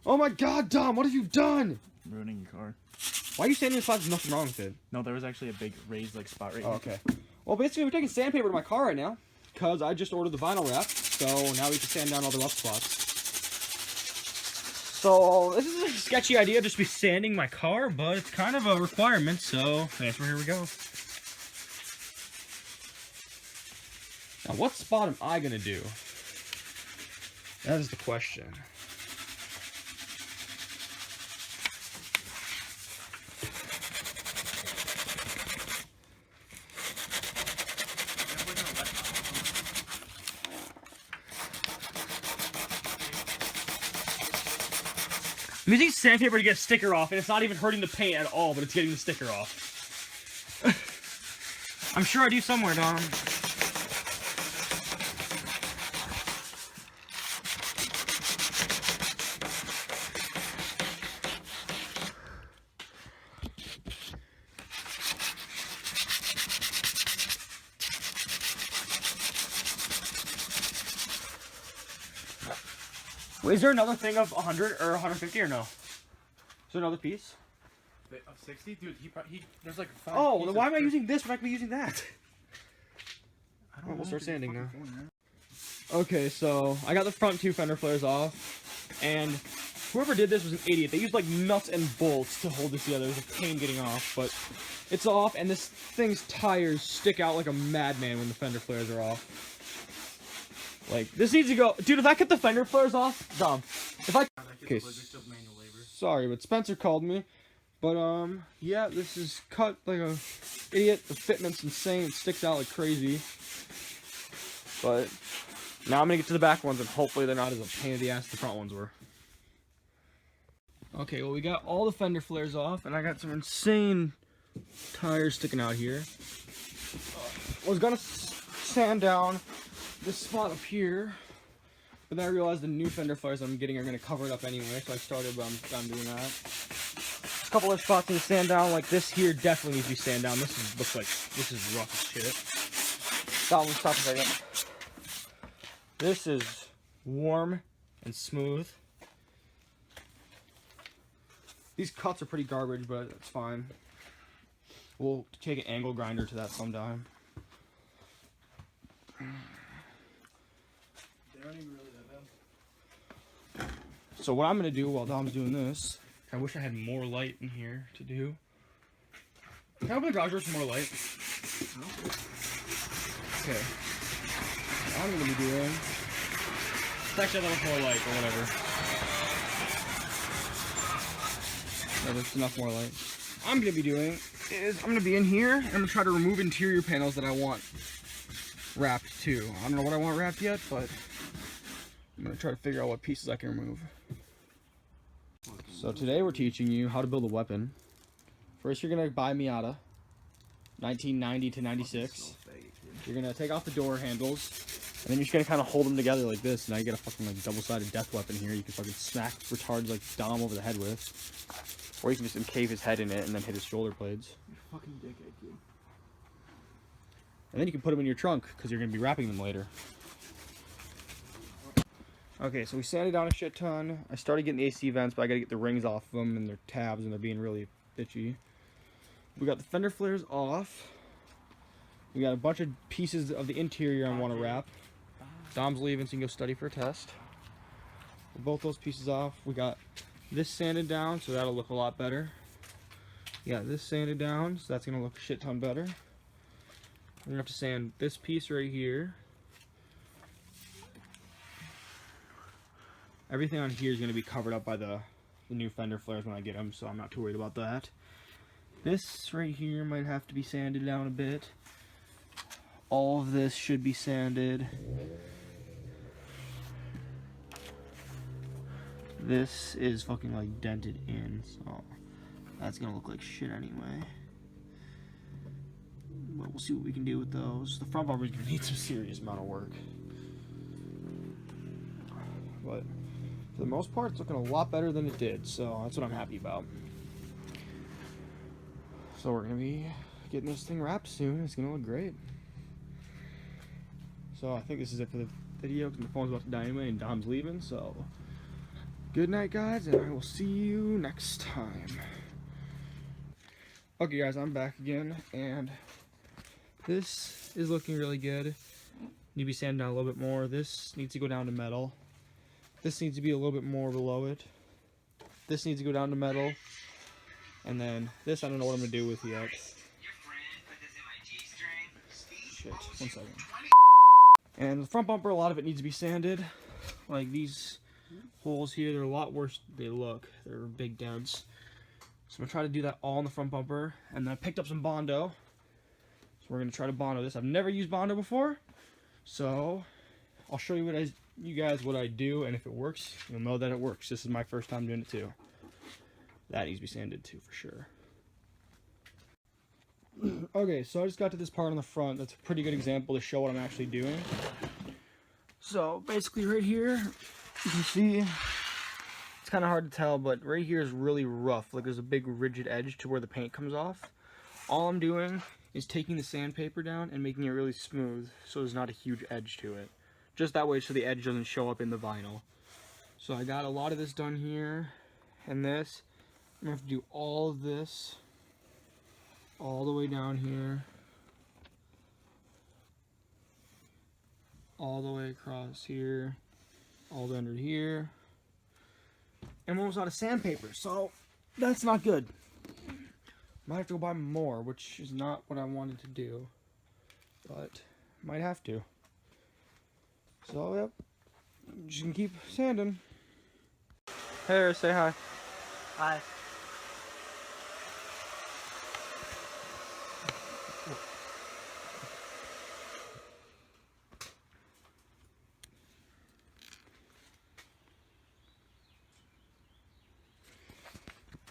Oh my god, Dom, what have you done? I'm ruining your car. Why are you standing in a spot? There's nothing wrong with it. No, there was actually a big raised like spot right Oh, here. okay. Well, basically, we're taking sandpaper to my car right now because I just ordered the vinyl wrap. So now we have to sand down all the rough spots. So this is a sketchy idea, just be sanding my car, but it's kind of a requirement. So that's where here we go. Now, what spot am I gonna do? That is the question. I'm using sandpaper to get a sticker off, and it's not even hurting the paint at all, but it's getting the sticker off. I'm sure I do somewhere, Dom. Wait, is there another thing of 100 or 150 or no? Is there another piece? Of 60? Dude, there's like 5 Oh, then why am I using this when I could be using that? I don't know. We'll start sanding now. Okay, so I got the front 2 fender flares off, and whoever did this was an idiot. They used like nuts and bolts to hold this together. It was a pain getting off, but it's off, and this thing's tires stick out like a madman when the fender flares are off. Like, this needs to go. Dude, if I kept the fender flares off, Dom. If I. Okay. Sorry, but Spencer called me. But, yeah, this is cut like a idiot. The fitment's insane. It sticks out like crazy. But now I'm gonna get to the back ones, and hopefully they're not as a pain in the ass as the front ones were. Okay, well, we got all the fender flares off, and I got some insane tires sticking out here. I was gonna sand down this spot up here, but then I realized the new fender flares I'm getting are going to cover it up anyway, so I started, but I'm done doing that. There's a couple other spots in the sand down, like this here definitely needs to be sand down. Looks like this is rough as shit. That one, stop a second. This is warm and smooth. These cuts are pretty garbage, but it's fine. We'll take an angle grinder to that sometime. So what I'm going to do while Dom's doing this, I wish I had more light in here to do. Can I open the garage door for more light? Okay. What I'm going to be doing, it's actually a little more light, or whatever. There's enough more light. I'm going to be doing is I'm going to be in here, and I'm going to try to remove interior panels that I want wrapped too. I don't know what I want wrapped yet, but I'm going to try to figure out what pieces I can remove. So today we're teaching you how to build a weapon. First you're going to buy Miata, 1990 to 96. You're going to take off the door handles, and then you're just going to kind of hold them together like this. Now you get a fucking like double-sided death weapon here. You can fucking smack retards like Dom over the head with. Or you can just encave his head in it and then hit his shoulder blades. You fucking dickhead, kid. And then you can put them in your trunk, because you're going to be wrapping them later. Okay, so we sanded down a shit ton. I started getting the AC vents, but I got to get the rings off of them and their tabs, and they're being really bitchy. We got the fender flares off. We got a bunch of pieces of the interior I want to wrap. Dom's leaving, so you can go study for a test. Both those pieces off. We got this sanded down, so that'll look a lot better. Yeah, this sanded down, so that's going to look a shit ton better. We're going to have to sand this piece right here. Everything on here is going to be covered up by the new fender flares when I get them, so I'm not too worried about that. This right here might have to be sanded down a bit. All of this should be sanded. This is fucking like dented in, so that's going to look like shit anyway. But we'll see what we can do with those. The front bumper is going to need some serious amount of work. But for the most part, it's looking a lot better than it did, so that's what I'm happy about. So we're going to be getting this thing wrapped soon. It's going to look great. So I think this is it for the video, because my phone's about to die anyway, and Dom's leaving, so Good night, guys, and I will see you next time. Okay, guys, I'm back again, and this is looking really good. Need to be sanded down a little bit more. This needs to go down to metal. This needs to be a little bit more below it. This needs to go down to metal. And then this, I don't know what I'm gonna do with yet. Shit, 1 second. And the front bumper, a lot of it needs to be sanded. Like these holes here, they're a lot worse than they look. They're big dents. So I'm gonna try to do that all in the front bumper. And then I picked up some Bondo. So we're gonna try to Bondo this. I've never used Bondo before. So I'll show you guys what I do, and if it works, you'll know that it works. This is my first time doing it too. That needs to be sanded too for sure. Okay, so I just got to this part on the front. That's a pretty good example to show what I'm actually doing. So basically right here, you can see, it's kind of hard to tell, but right here is really rough. Like there's a big rigid edge to where the paint comes off. All I'm doing is taking the sandpaper down and making it really smooth so there's not a huge edge to it. Just that way so the edge doesn't show up in the vinyl. So I got a lot of this done here and this. I'm gonna have to do all of this all the way down here, all the way across here, all the way under here. And I'm almost out of sandpaper, so that's not good. Might have to go buy more, which is not what I wanted to do, but might have to. So yep, just gonna keep sanding. Hey, say hi. Hi.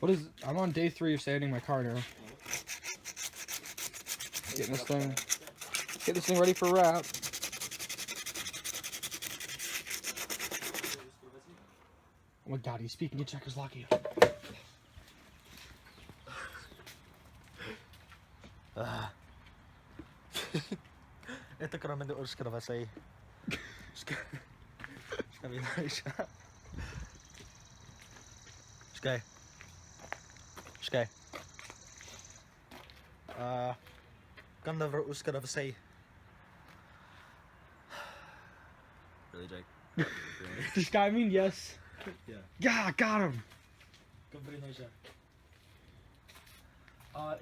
What is? I'm on day 3 of sanding my car now. Getting this thing. Get this thing ready for wrap. Oh my god, he's speaking in Czechoslovakia. Ito ka naman doon sa Kravasay. Kami na siya. Sky. Sky. Kan never us Kravasay. Really, Jake? This guy, I mean, yes. Yeah. Yeah, got him. Kambri na siya.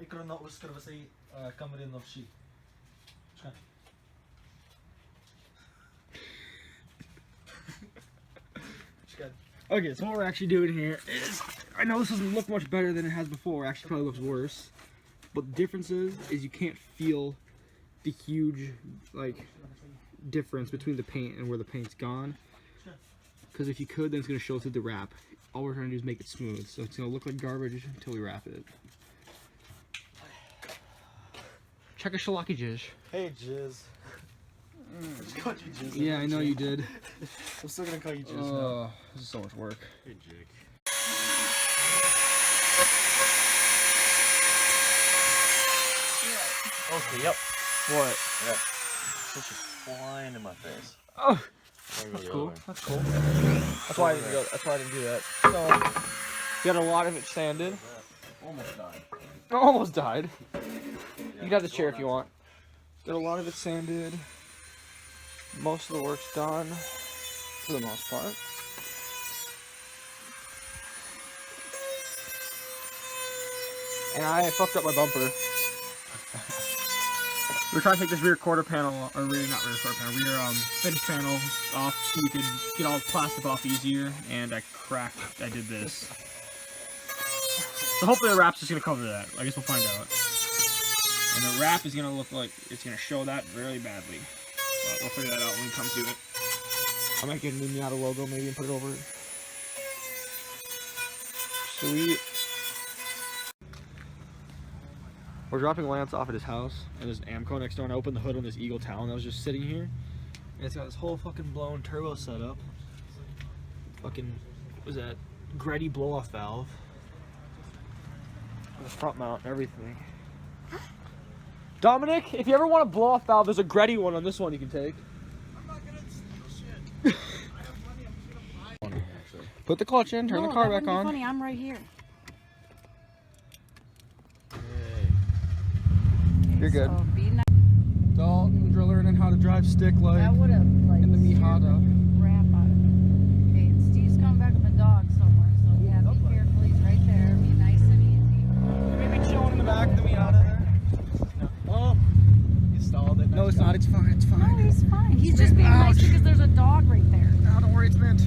Ikro na us Kravasay. Kamri na siya. Okay, so what we're actually doing here is, I know this doesn't look much better than it has before, actually probably looks worse, but the difference is you can't feel the huge, like, difference between the paint and where the paint's gone, because if you could, then it's going to show through the wrap. All we're trying to do is make it smooth, so it's going to look like garbage until we wrap it. Czechoslovakia. Hey, Jizz. I just called you Jizz. Yeah, I know you did. I'm still gonna call you Jizz now. This is so much work. Hey, Jake. Okay, yep. What? Yep. Such a flying in my face. Oh, There that's we cool. go. That's cool. That's why I didn't go. That's why I didn't do that. So, got a lot of it sanded. Almost died. Almost died. You can have the chair if you want. Got a lot of it sanded. Most of the work's done, for the most part. And I fucked up my bumper. We're trying to take this rear quarter panel, or not rear quarter panel, rear finish panel off so we could get all the plastic off easier, and I did this. So hopefully the wrap's just going to cover that. I guess we'll find out. And the wrap is going to look like it's going to show that really badly. But we'll figure that out when we come to it. I might get a new Miata logo maybe and put it over it. Sweet. We're dropping Lance off at his house, and there's an Amco next door, and I opened the hood on this Eagle Talon that was just sitting here. And it's got this whole fucking blown turbo setup. Fucking, what was that? Gretty blow-off valve. The front mount and everything. Dominic, if you ever want a blow-off valve, there's a Gretty one on this one you can take. I'm not gonna steal shit. I have money, I'm just gonna buy it. Put the clutch in, turn the car back on. Funny, I'm right here. You're good. So be nice. Dalton learning how to drive stick like That would have like in the scared Miata. the crap out of me. Okay, and Steve's coming back with a dog somewhere, so yeah, be careful. He's right there. Be nice and easy. Maybe chilling in the back of the Miata there. Oh, you stalled it. No, it's not. It's fine. It's fine. No, he's fine. He's just being nice because there's a dog right there. No, don't worry. It's mint.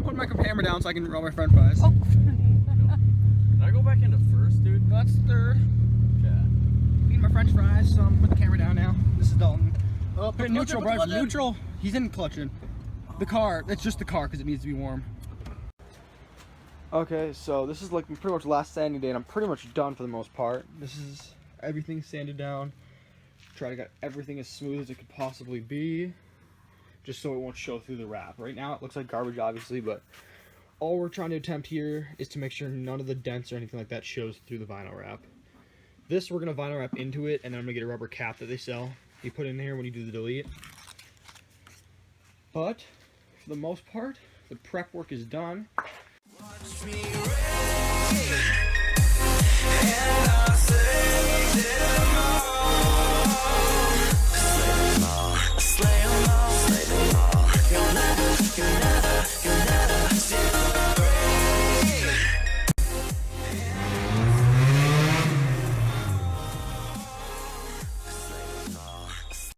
I'm putting my camera down so I can roll my French fries. Oh. Did I go back into first, dude? No, that's third. Okay. Eating my French fries, so I'm putting the camera down now. This is Dalton. Oh, Put it in neutral, bro. Neutral. He's in clutching. The car. It's just the car because it needs to be warm. Okay, so this is like pretty much last sanding day, and I'm pretty much done for the most part. This is everything sanded down. Try to get everything as smooth as it could possibly be, just so it won't show through the wrap. Right now it looks like garbage, obviously, but all we're trying to attempt here is to make sure none of the dents or anything like that shows through the vinyl wrap. This we're gonna vinyl wrap into it, and then I'm gonna get a rubber cap that they sell. You put in here when you do the delete. But for the most part, the prep work is done. Watch me race.